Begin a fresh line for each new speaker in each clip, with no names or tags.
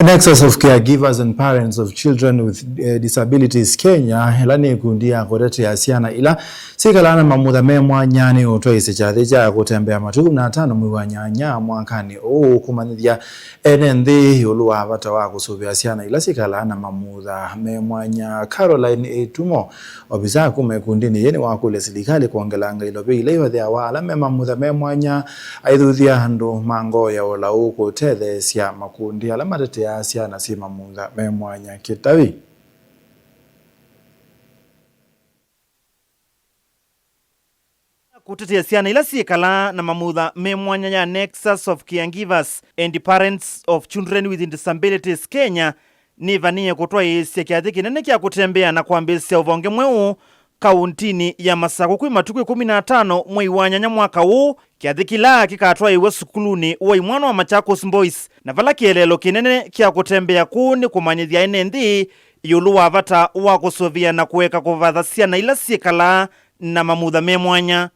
Nexus of caregivers and parents of children with disabilities Kenya helani kundia korete ya siana ila sikalana mamutha me mwanyani utwaise chathija kutembea matuku na 5 mwi wa nyanya mwakani kumanithia NND yoluwa bata wa kusubia siana ila sikalana mamutha me mwanya. Caroline Etumo obisa kumekundini yeni wa kule serikali kuongelanga ilobe ile yothe awala me mamutha me mwanya aithuthia handu mango ya ola uko tethe sia makundi ala matete ya siana si mamutha me mwanya kitawi.
Kutetea siana ila sikala na mamutha me mwanya ya Nexus of caregivers and parents of children with disabilities Kenya ni vanie kutoa isia kiathi kinene kia kutembea na kuambisia uvonge mweu kauntini ya Masaku kwi matuku 15 mwei wa nyanya mwaka huu. Kiathi kila kikatwa iwe sukuluni wa imwana wa Machakos Boys na vala kielelo kinene kia kutembea kuni kumanyithia NND yuluwa vata wa kusovia na kuweka kuvatha siana ila sikala na mamutha me mwanya.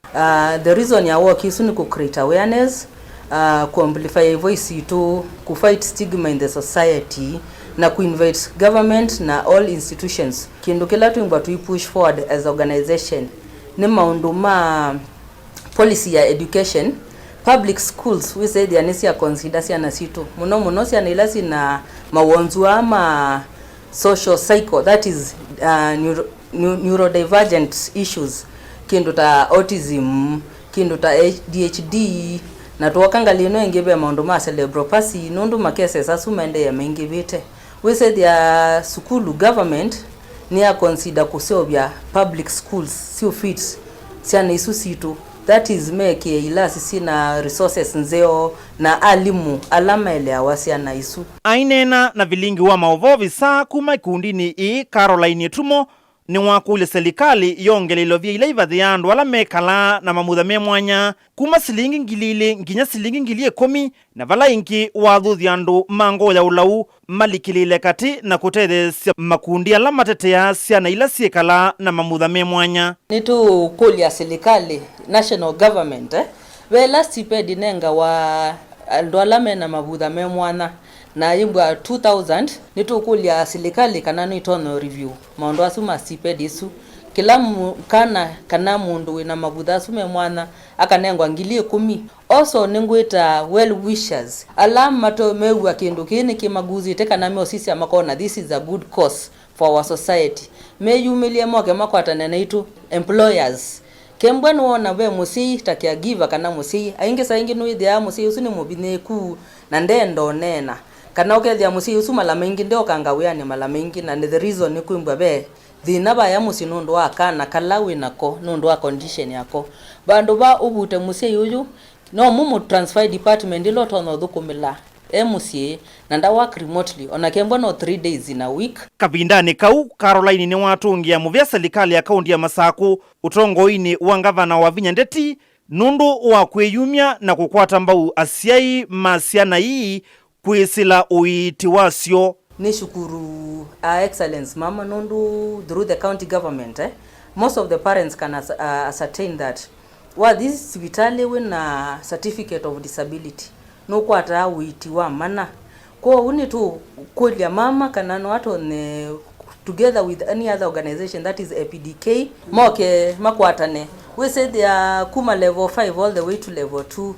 The reason ya work is to create awareness, amplify voice to fight stigma in the society na invite government na all institutions kindu kila tuimba tu push forward as organization ni maundu ma policy ya education public schools we say they are consider sia na situ muno sia na ilasi na mawonzu ama social cycle, that is neurodivergent issues kindu ta autism, kindu ta ADHD na tuwakanga lino ingebe maundu ma cerebral palsy nundu makese sasumende ya mengibite. We say their sukulu government near consider kusobia public schools sio fit siana isu situ, that is make ila sisi na resources nzeo na alimu alama ile awasiana isu
ainena na vilingi wa maovovi saa kuma kundini i Caroline Etumo ni wakule serikali yongelelo vya ile ivadhiandu wala mekala na mamutha me mwanya kuma silingi ngilile nginya silingi ngilie 10 na vala inki wathuthiandu mango ya ulau malikilile kati na kutethesia makundi ala matetea siana ila siekala na mamutha me mwanya.
Nitu kulia serikali national government wela stipedi nenga wa ndwala me na mamutha me mwana na imbwa 2000 nitukulia serikali kana no itono review maondo asuma stipedi isu kila kana mundu wina mabutha asume mwana akanengwa ngilie 10. Also ningwita well wishers alama to mewa kindu kini kimaguzi teka na meo sisi amakona this is a good cause for our society meyumilie moke makwata neneitu employers kembwenu wona we musi takia giver kana musi ainge saingi nuithi ya musi usuni mubineku na ndendo nena kana ukethia musi usu mala mengi ndio kangawia mala mengi na the reason ni kuimbwa be thina ba ya musi nundu wa kana kalawi nako nundu wa condition yako bandu ba ubute musi yuyu no mumu transfer department ilo tono thukumila MCA na nda work remotely ona kembo no 3 days in a week.
Kabindani kau Caroline ni watungia muvya serikali ya kaunti ya Masaku utongoini wa gavana wa Vinya Ndeti nundu wa kweyumya na kukwata mbau asiai masiana hii kwisila uiti wasio.
Ni shukuru excellence mama nundu through the county government most of the parents can ascertain that this vitali wina certificate of disability no kwata uiti wa mana kwa uni tu kulia mama kana no ato ne together with any other organization that is APDK moke makwatane we said they are kuma level 5 all the way to level 2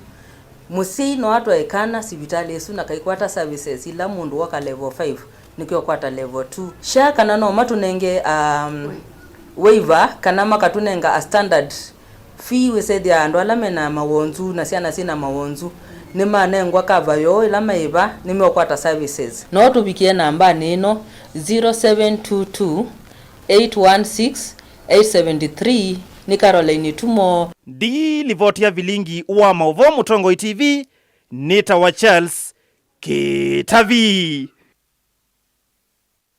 musi no ato ekana sibitali esu na kaikwata services ila mundu waka level 5 nikyo kwata level 2 sha kana no matunenge waiver kana makatunenga a standard fee we said they are ndwala na mawonzu na siana sina mawonzu ni manengwa cover yo ila maiba nimeokwata services no tubikie namba nino 0722 816 873 ni Caroline Etumo
di livotia vilingi wa maovo Mutongo TV Nita wa Charles Kitavi.